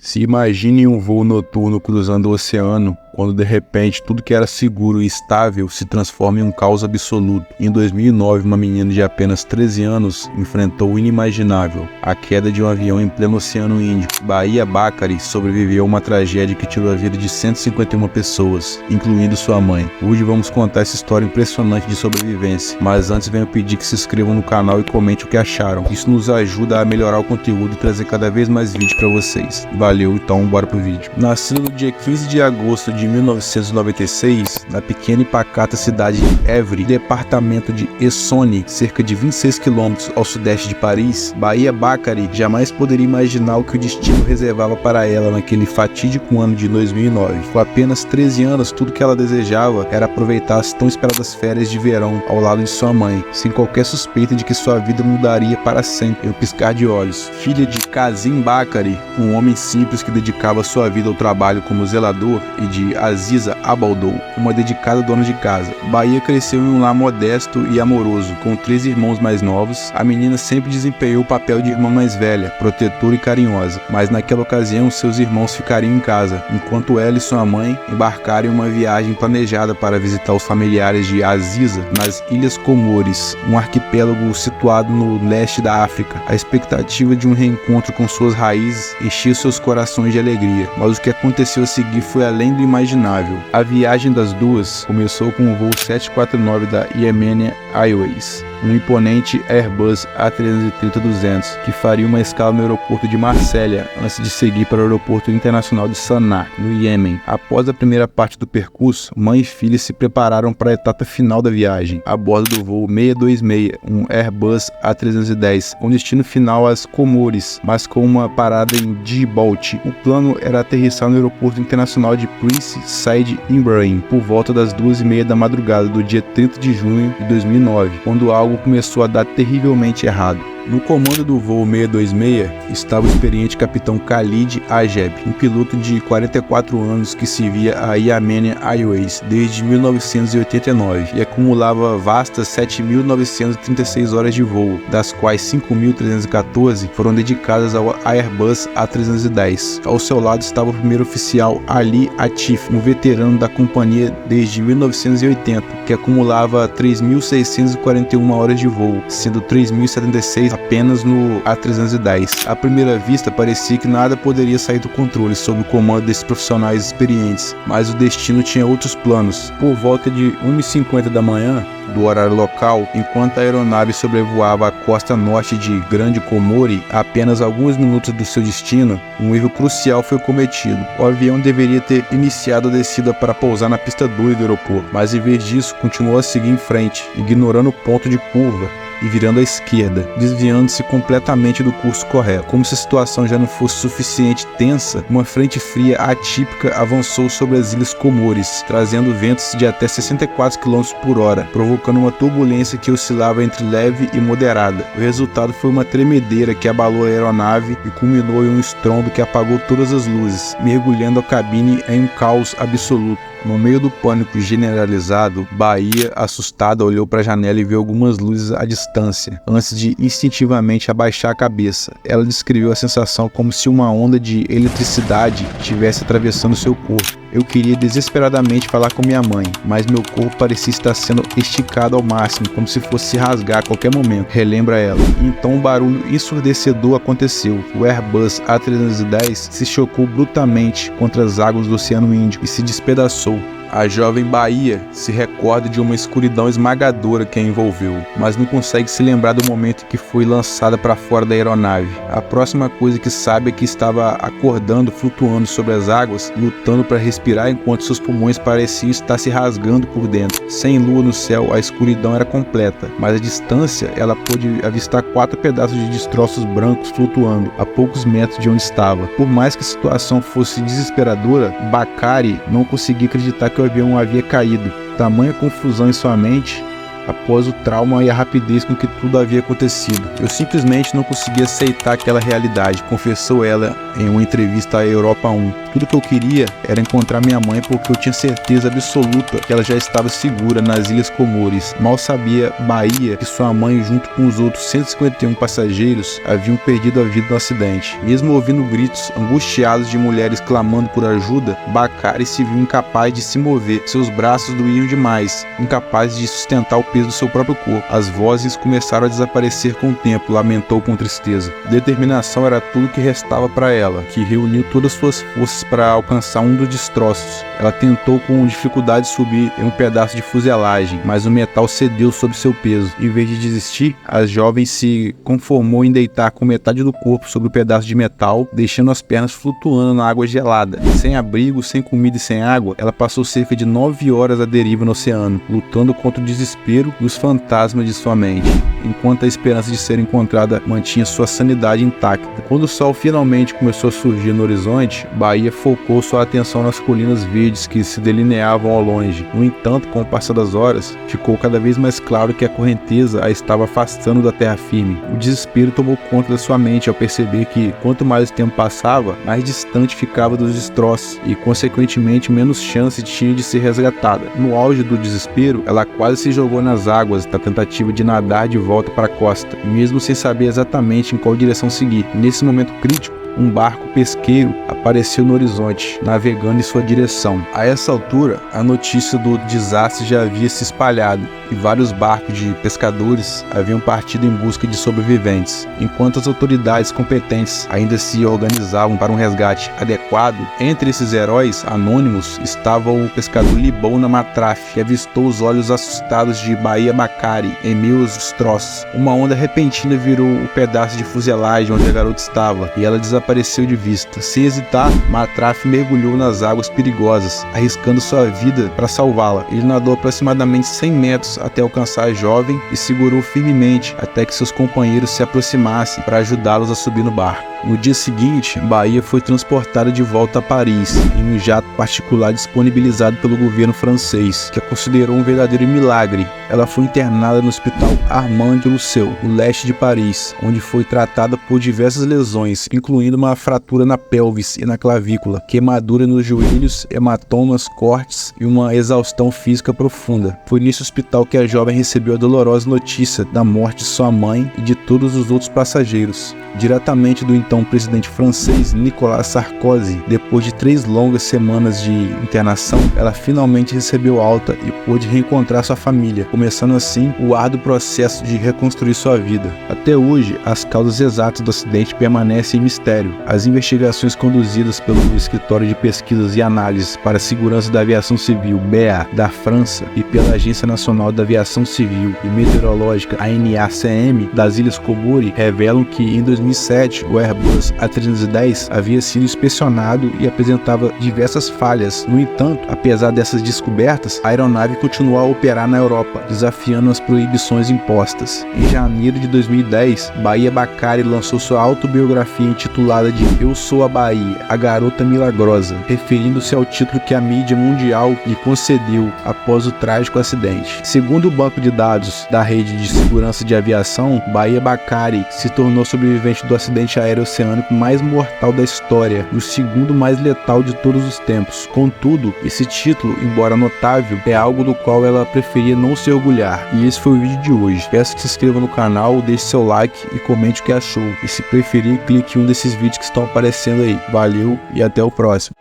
Se imagine um voo noturno cruzando o oceano, quando de repente tudo que era seguro e estável se transforma em um caos absoluto. Em 2009, uma menina de apenas 13 anos enfrentou o inimaginável, a queda de um avião em pleno Oceano Índico. Bahia Bacary sobreviveu a uma tragédia que tirou a vida de 151 pessoas, incluindo sua mãe. Hoje vamos contar essa história impressionante de sobrevivência, mas antes venho pedir que se inscrevam no canal e comentem o que acharam. Isso nos ajuda a melhorar o conteúdo e trazer cada vez mais vídeos para vocês. Valeu, então bora pro vídeo. Nascido no dia 15 de agosto de 1996, na pequena e pacata cidade de Évry, departamento de Essonne, cerca de 26 km ao sudeste de Paris, Bahia Bacary jamais poderia imaginar o que o destino reservava para ela naquele fatídico ano de 2009. Com apenas 13 anos, tudo que ela desejava era aproveitar as tão esperadas férias de verão ao lado de sua mãe, sem qualquer suspeita de que sua vida mudaria para sempre em um piscar de olhos. Filha de Kazim Bacary, um homem simples que dedicava sua vida ao trabalho como zelador, e de Aziza Abaldou, uma dedicada dona de casa. Bahia cresceu em um lar modesto e amoroso, com 3 irmãos mais novos. A menina sempre desempenhou o papel de irmã mais velha, protetora e carinhosa, mas naquela ocasião seus irmãos ficariam em casa, enquanto ela e sua mãe embarcaram em uma viagem planejada para visitar os familiares de Aziza nas Ilhas Comores, um arquipélago situado no leste da África. A expectativa de um reencontro com suas raízes enchia seus corações de alegria, mas o que aconteceu a seguir foi além do imaginável. A viagem das duas começou com o voo 749 da Yemenia Airways, um imponente Airbus A330-200, que faria uma escala no aeroporto de Marsella antes de seguir para o aeroporto internacional de Sanaa, no Iêmen. Após a primeira parte do percurso, mãe e filha se prepararam para a etapa final da viagem, a bordo do voo 626, um Airbus A310, com destino final às Comores, mas com uma parada em Djibouti. O plano era aterrissar no aeroporto internacional de Prince Said Ibrahim por volta das 2h30 da madrugada do dia 30 de junho de 2009, quando algo começou a dar terrivelmente errado. No comando do voo 626 estava o experiente capitão Khalid Ajeb, um piloto de 44 anos que servia a Yemenia Airways desde 1989 e acumulava vastas 7.936 horas de voo, das quais 5.314 foram dedicadas ao Airbus A310. Ao seu lado estava o primeiro oficial Ali Atif, um veterano da companhia desde 1980, que acumulava 3.641 horas de voo, sendo 3.076 apenas no A310. À primeira vista, parecia que nada poderia sair do controle sob o comando desses profissionais experientes, mas o destino tinha outros planos. Por volta de 1h50 da manhã, do horário local, enquanto a aeronave sobrevoava a costa norte de Grande Comore, a apenas alguns minutos do seu destino, um erro crucial foi cometido. O avião deveria ter iniciado a descida para pousar na pista 2 do aeroporto, mas em vez disso, continuou a seguir em frente, ignorando o ponto de curva e virando à esquerda, desviando-se completamente do curso correto. Como se a situação já não fosse suficiente tensa, uma frente fria atípica avançou sobre as Ilhas Comores, trazendo ventos de até 64 km por hora, provocando uma turbulência que oscilava entre leve e moderada. O resultado foi uma tremedeira que abalou a aeronave e culminou em um estrondo que apagou todas as luzes, mergulhando a cabine em um caos absoluto. No meio do pânico generalizado, Bahia, assustada, olhou para a janela e viu algumas luzes à distância, antes de instintivamente abaixar a cabeça. Ela descreveu a sensação como se uma onda de eletricidade estivesse atravessando seu corpo. Eu queria desesperadamente falar com minha mãe, mas meu corpo parecia estar sendo esticado ao máximo, como se fosse se rasgar a qualquer momento, relembra ela. Então um barulho ensurdecedor aconteceu. O Airbus A310 se chocou brutalmente contra as águas do Oceano Índico e se despedaçou. A jovem Bahia se recorda de uma escuridão esmagadora que a envolveu, mas não consegue se lembrar do momento em que foi lançada para fora da aeronave. A próxima coisa que sabe é que estava acordando, flutuando sobre as águas, lutando para respirar enquanto seus pulmões pareciam estar se rasgando por dentro. Sem lua no céu, a escuridão era completa, mas à distância ela pôde avistar 4 pedaços de destroços brancos flutuando a poucos metros de onde estava. Por mais que a situação fosse desesperadora, Bacary não conseguia acreditar que o avião havia caído. Tamanha confusão em sua mente após o trauma e a rapidez com que tudo havia acontecido. Eu simplesmente não conseguia aceitar aquela realidade, confessou ela em uma entrevista à Europa 1. Tudo que eu queria era encontrar minha mãe, porque eu tinha certeza absoluta que ela já estava segura nas Ilhas Comores. Mal sabia Bahia que sua mãe, junto com os outros 151 passageiros, haviam perdido a vida no acidente. Mesmo ouvindo gritos angustiados de mulheres clamando por ajuda, Bacari se viu incapaz de se mover. Seus braços doíam demais, incapaz de sustentar o peso do seu próprio corpo. As vozes começaram a desaparecer com o tempo, lamentou com tristeza. Determinação era tudo que restava para ela, que reuniu todas suas forças para alcançar um dos destroços. Ela tentou com dificuldade subir em um pedaço de fuselagem, mas o metal cedeu sob seu peso. Em vez de desistir, a jovem se conformou em deitar com metade do corpo sobre o pedaço de metal, deixando as pernas flutuando na água gelada. Sem abrigo, sem comida e sem água, ela passou cerca de 9 horas à deriva no oceano, lutando contra o desespero e os fantasmas de sua mente, enquanto a esperança de ser encontrada mantinha sua sanidade intacta. Quando o sol finalmente começou a surgir no horizonte, Bahia focou sua atenção nas colinas verdes que se delineavam ao longe. No entanto, com o passar das horas, ficou cada vez mais claro que a correnteza a estava afastando da terra firme. O desespero tomou conta da sua mente ao perceber que, quanto mais o tempo passava, mais distante ficava dos destroços e, consequentemente, menos chance tinha de ser resgatada. No auge do desespero, ela quase se jogou nas águas na tentativa de nadar de volta para a costa, mesmo sem saber exatamente em qual direção seguir. Nesse momento crítico, um barco pesqueiro apareceu no horizonte, navegando em sua direção. A essa altura, a notícia do desastre já havia se espalhado e vários barcos de pescadores haviam partido em busca de sobreviventes. Enquanto as autoridades competentes ainda se organizavam para um resgate adequado, entre esses heróis anônimos estava o pescador Libona Matraf, que avistou os olhos assustados de Bahia Bacari em meio aos destroços. Uma onda repentina virou o pedaço de fuselagem onde a garota estava e ela desapareceu de vista. Sem hesitar, Matraf mergulhou nas águas perigosas, arriscando sua vida para salvá-la. Ele nadou aproximadamente 100 metros até alcançar a jovem e segurou firmemente até que seus companheiros se aproximassem para ajudá-los a subir no barco. No dia seguinte, Bahia foi transportada de volta a Paris, em um jato particular disponibilizado pelo governo francês, que a considerou um verdadeiro milagre. Ela foi internada no Hospital Armand de Luceu, no leste de Paris, onde foi tratada por diversas lesões, incluindo uma fratura na pelvis e na clavícula, queimadura nos joelhos, hematomas, cortes e uma exaustão física profunda. Foi nesse hospital que a jovem recebeu a dolorosa notícia da morte de sua mãe e de todos os outros passageiros, diretamente do então presidente francês Nicolas Sarkozy. Depois de 3 longas semanas de internação, ela finalmente recebeu alta e pôde reencontrar sua família, começando assim o árduo processo de reconstruir sua vida. Até hoje, as causas exatas do acidente permanecem em mistério. As investigações conduzidas pelo Escritório de Pesquisas e Análises para a Segurança da Aviação Civil, BEA, da França, e pela Agência Nacional da Aviação Civil e Meteorológica, ANACM, das Ilhas Comores, revelam que em 2007 o Airbus A310 havia sido inspecionado e apresentava diversas falhas. No entanto, apesar dessas descobertas, a aeronave continuou a operar na Europa, desafiando as proibições impostas. Em janeiro de 2010, Bahia Bacari lançou sua autobiografia intitulada de Eu Sou a Bahia, a Garota Milagrosa, referindo-se ao título que a mídia mundial lhe concedeu após o trágico acidente. Segundo o banco de dados da Rede de Segurança de Aviação, Bahia Bacari se tornou sobrevivente do acidente aéreo oceânico mais mortal da história e o segundo mais letal de todos os tempos. Contudo, esse título, embora notável, é algo do qual ela preferia não se orgulhar. E esse foi o vídeo de hoje. Peço que se inscreva no canal, deixe seu like e comente o que achou. E se preferir, clique em um desses vídeos que estão aparecendo aí. Valeu e até o próximo.